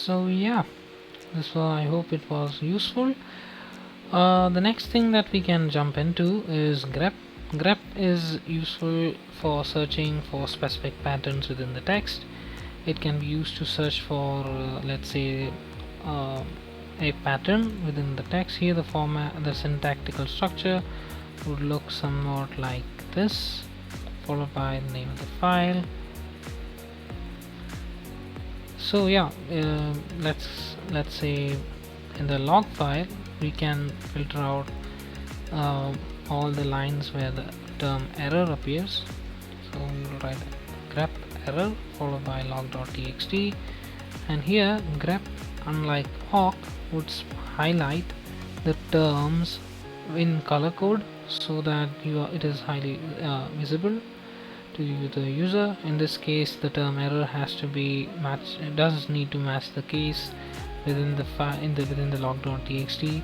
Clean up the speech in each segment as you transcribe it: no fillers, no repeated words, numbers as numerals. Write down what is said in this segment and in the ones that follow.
So yeah, I hope it was useful. The next thing that we can jump into is grep. Grep is useful for searching for specific patterns within the text. It can be used to search for, let's say, uh, a pattern within the text. Here, the format, the syntactical structure would look somewhat like this, followed by the name of the file. So yeah, let's say in the log file we can filter out all the lines where the term error appears. So we will write grep error followed by log.txt, and here grep, unlike awk, would highlight the terms in color code so that it is highly visible to the user. In this case, the term error has to be matched. It does need to match the case within the file within the log.txt.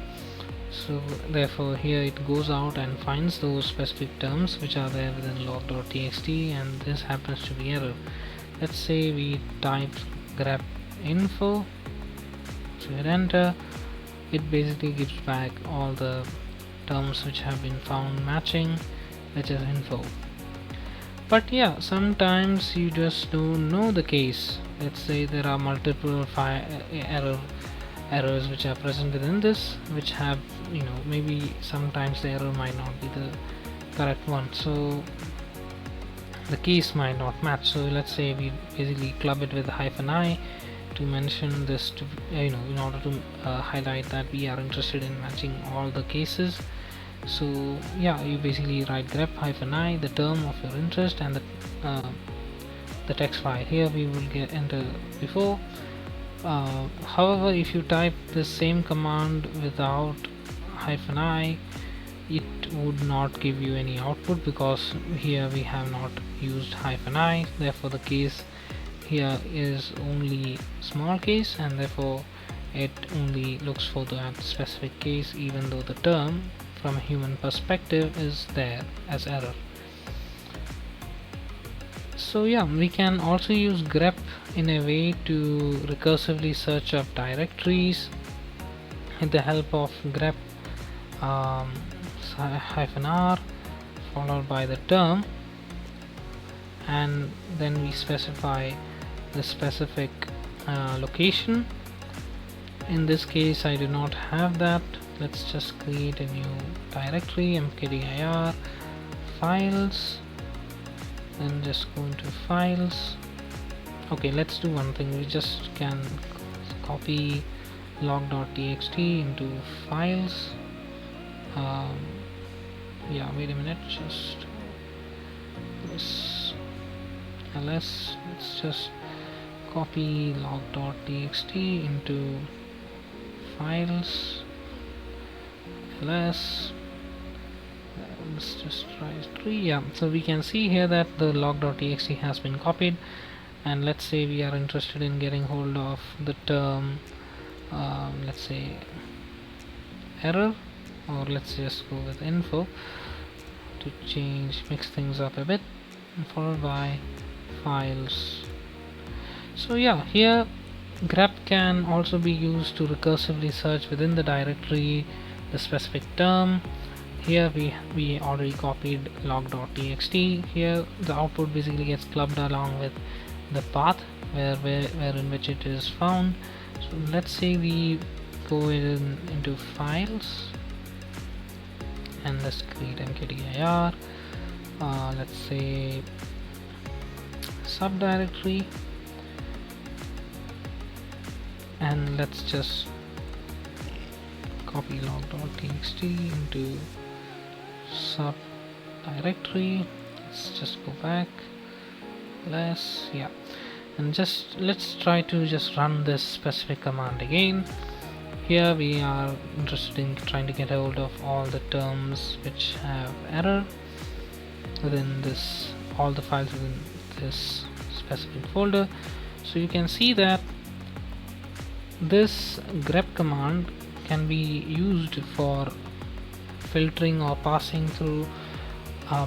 So therefore here it goes out and finds those specific terms which are there within log.txt, and this happens to be error. Let's say we type grep info, so hit enter. It basically gives back all the terms which have been found matching, which is info. But yeah, sometimes you just don't know the case. Let's say there are multiple errors which are present within this, which have, maybe sometimes the error might not be the correct one, so the case might not match. So let's say we basically club it with -i to mention this to, in order to highlight that we are interested in matching all the cases. So yeah, you basically write grep -i, the term of your interest, and the text file. Here we will get enter before. However, if you type the same command without -i, it would not give you any output, because here we have not used -i. Therefore the case here is only small case, and therefore it only looks for that specific case, even though the term from a human perspective is there as error. So yeah, we can also use grep in a way to recursively search up directories with the help of grep -r followed by the term, and then we specify the specific location. In this case I do not have that. Let's just create a new directory, mkdir files, and just go into files. Okay, let's do one thing. We just can copy log.txt into files. Yeah, wait a minute, just this ls. Let's just copy log.txt into files, ls. Let's just try 3. Yeah, so we can see here that the log.txt has been copied, and let's say we are interested in getting hold of the term, let's say error, or let's just go with info to mix things up a bit, followed by files. So yeah, here grep can also be used to recursively search within the directory the specific term. Here we already copied log.txt. Here the output basically gets clubbed along with the path where in which it is found. So let's say we go into files, and let's create mkdir, let's say subdirectory, and let's just copy log.txt into sub directory. Let's just go back less, yeah, and just let's try to just run this specific command again. Here we are interested in trying to get hold of all the terms which have error within this, all the files within this specific folder. So you can see that this grep command can be used for filtering or passing through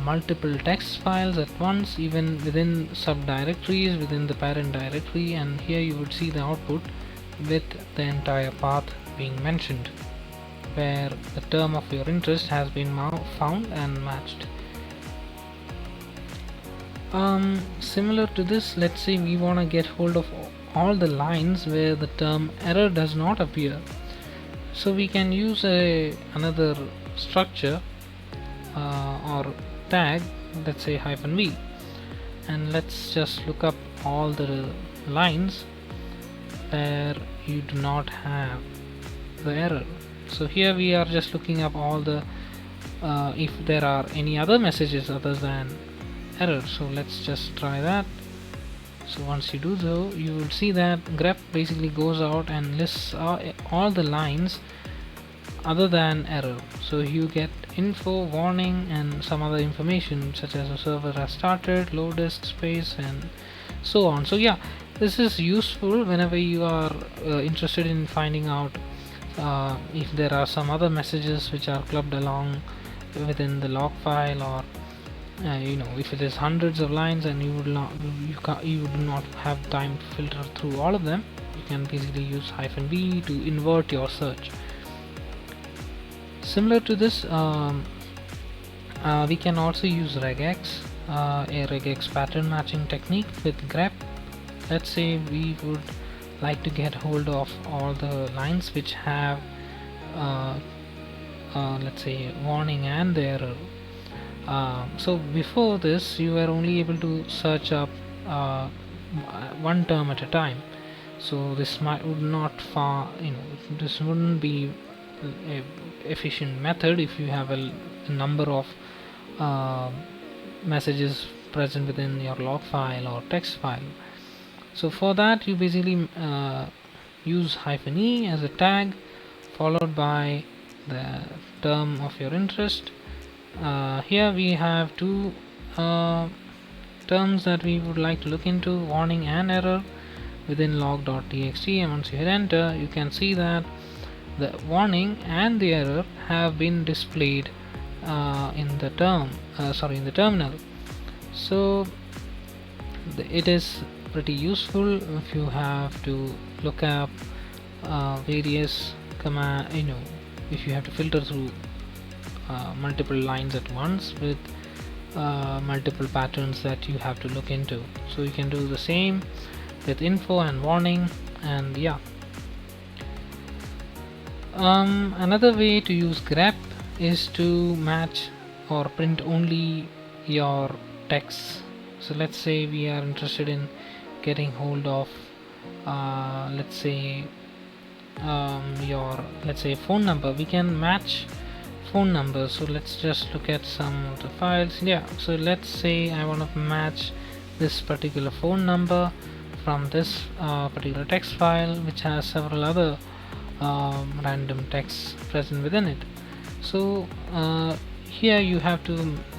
multiple text files at once, even within subdirectories within the parent directory. And here you would see the output with the entire path being mentioned, where the term of your interest has been found and matched. Similar to this, let's say we want to get hold of all the lines where the term error does not appear. So we can use another structure or tag, let's say -v, and let's just look up all the lines where you do not have the error. So here we are just looking up all the if there are any other messages other than error. So let's just try that. So once you do so, you will see that grep basically goes out and lists all the lines other than error. So you get info, warning, and some other information such as a server has started, low disk space, and so on. So yeah, this is useful whenever you are interested in finding out if there are some other messages which are clubbed along within the log file, or if it is hundreds of lines and you do not have time to filter through all of them, you can basically use -v to invert your search. Similar to this, we can also use regex, a regex pattern matching technique with grep. Let's say we would like to get hold of all the lines which have let's say warning and the error. So before this, you were only able to search up one term at a time. So this would not this wouldn't be a efficient method if you have a number of messages present within your log file or text file. So for that, you basically use -e as a tag followed by the term of your interest. Here we have two terms that we would like to look into, warning and error, within log.txt, and once you hit enter, you can see that the warning and the error have been displayed in the terminal. So it is pretty useful if you have to look up various command, if you have to filter through multiple lines at once with multiple patterns that you have to look into. So you can do the same with info and warning, and yeah. Another way to use grep is to match or print only your text. So let's say we are interested in getting hold of let's say your phone number. We can match phone numbers. So let's just look at some of the files. Yeah, so let's say I want to match this particular phone number from this particular text file, which has several other random texts present within it. So here you have to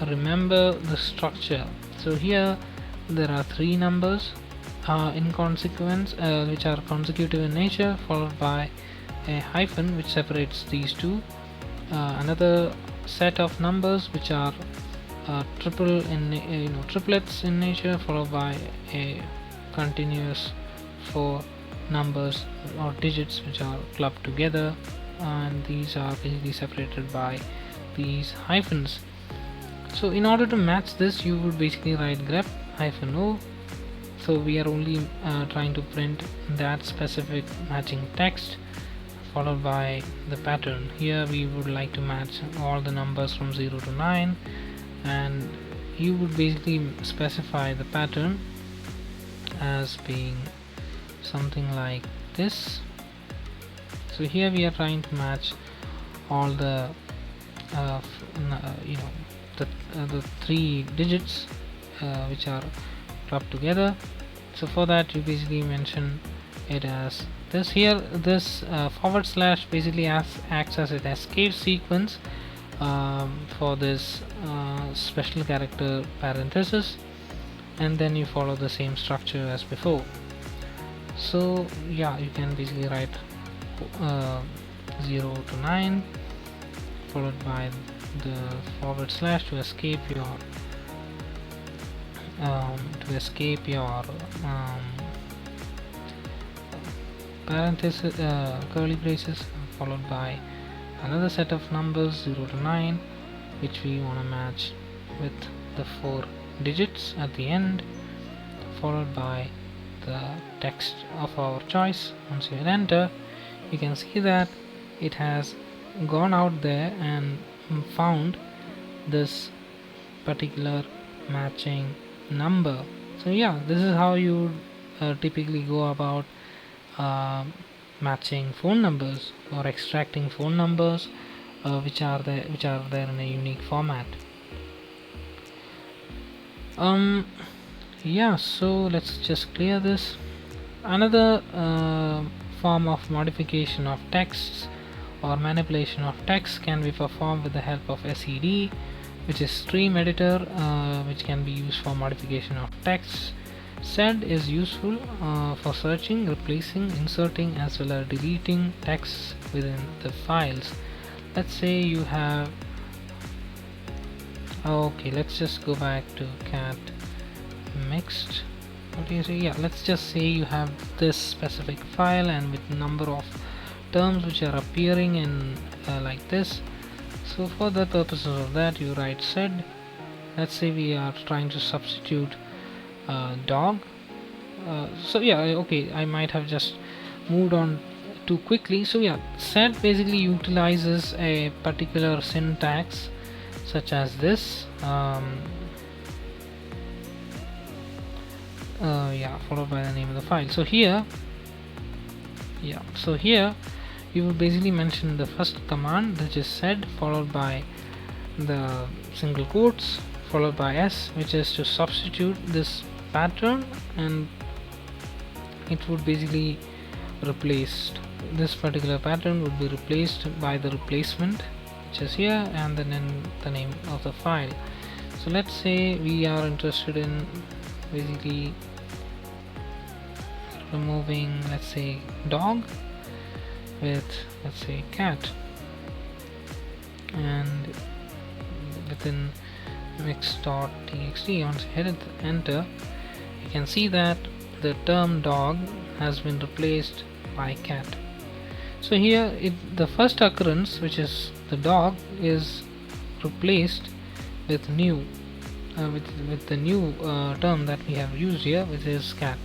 remember the structure. So here there are three numbers in consequence, which are consecutive in nature, followed by a hyphen which separates these two. Another set of numbers which are triplets in nature, followed by a continuous four numbers or digits which are clubbed together, and these are basically separated by these hyphens. So in order to match this, you would basically write grep -o. So we are only trying to print that specific matching text, followed by the pattern. Here we would like to match all the numbers from 0 to 9, and you would basically specify the pattern as being something like this. So here we are trying to match all the the three digits which are clubbed together. So for that, you basically mention it as this. Here this / basically acts as an escape sequence for this special character parenthesis, and then you follow the same structure as before. So yeah, you can basically write 0 to 9 followed by the / to escape your parenthesis, curly braces, followed by another set of numbers 0 to 9, which we want to match with the 4 digits at the end, followed by the text of our choice. Once you hit enter, you can see that it has gone out there and found this particular matching number. So yeah, this is how you typically go about matching phone numbers or extracting phone numbers which are there in a unique format. Yeah, so let's just clear this. Another form of modification of texts or manipulation of text can be performed with the help of SED, which is stream editor, which can be used for modification of text. SED is useful for searching, replacing, inserting, as well as deleting text within the files. Let's say you have let's just go back to cat mixed. What do you say? Yeah, let's just say you have this specific file and with number of terms which are appearing in like this. So for the purposes of that, you write sed. Let's say we are trying to substitute dog. So yeah, okay, I might have just moved on too quickly. So yeah, sed basically utilizes a particular syntax such as this, followed by the name of the file. So here you will basically mention the first command, which is sed, followed by the single quotes, followed by s, which is to substitute this pattern, and it would basically this particular pattern would be replaced by the replacement, which is here, and then the name of the file. So let's say we are interested in basically removing, let's say, dog with, let's say, cat, and within mix.txt, once you hit enter, you can see that the term dog has been replaced by cat. So here the first occurrence, which is the dog, is replaced with new with the new term that we have used here, which is cat,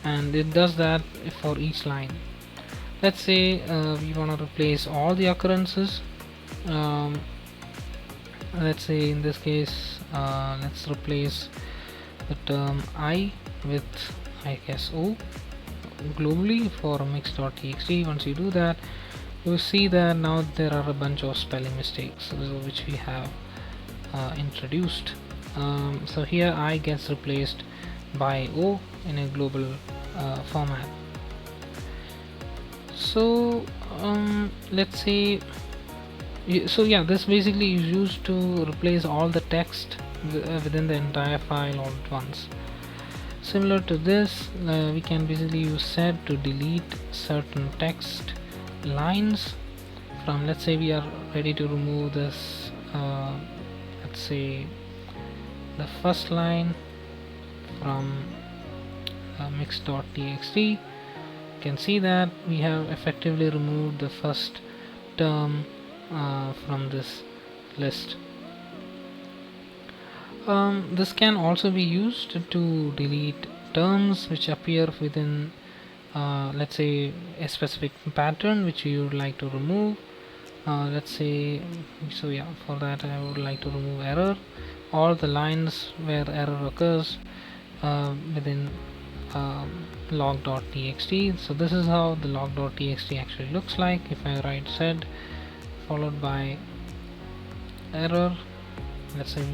and it does that for each line. Let's say we want to replace all the occurrences. Let's say in this case, let's replace the term I with, I guess, O globally for mix.txt. Once you do that, you will see that now there are a bunch of spelling mistakes which we have introduced. So here I gets replaced by O in a global format. So let's say, so yeah, this basically is used to replace all the text within the entire file all at once. Similar to this, we can basically use sed to delete certain text lines from, let's say we are ready to remove this, let's say the first line from mix.txt. You can see that we have effectively removed the first term from this list. This can also be used to delete terms which appear within, let's say, a specific pattern which you would like to remove. Let's say, so yeah, for that I would like to remove error, all the lines where error occurs within log.txt. So this is how the log.txt actually looks like. If I write sed followed by error, let's say,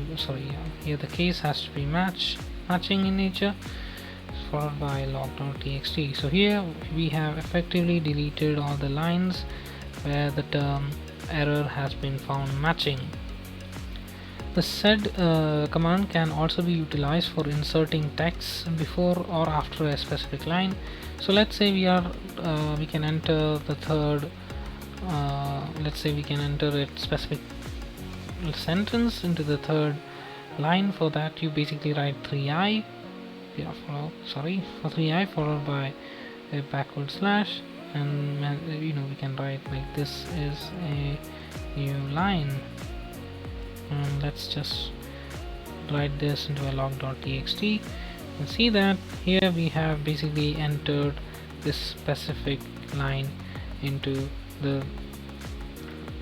here the case has to be matching in nature, followed by log.txt. So here we have effectively deleted all the lines where the term error has been found matching. The sed command can also be utilized for inserting text before or after a specific line. So let's say we can enter the third, let's say we can enter a specific sentence into the third line. For that you basically write 3i, for 3i followed by a backward slash, and we can write like this is a new line, and let's just write this into a log.txt. and see that here we have basically entered this specific line into the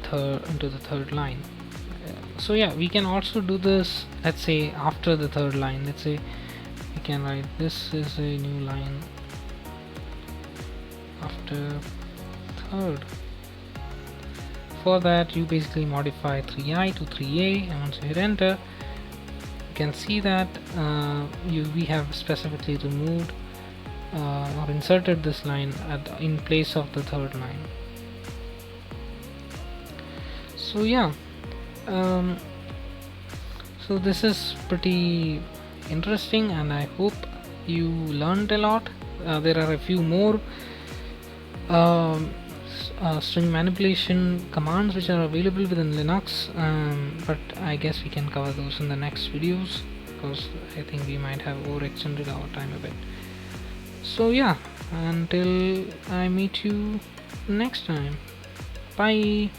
third line. So yeah, we can also do this, let's say after the third line. Let's say we can write this is a new line after third. For that, you basically modify 3i to 3a, and once you hit enter, you can see that we have specifically removed or inserted this line in place of the third line. So yeah, so this is pretty interesting, and I hope you learned a lot. There are a few more string manipulation commands which are available within Linux, but I guess we can cover those in the next videos, because I think we might have overextended our time a bit. So yeah, until I meet you next time, bye.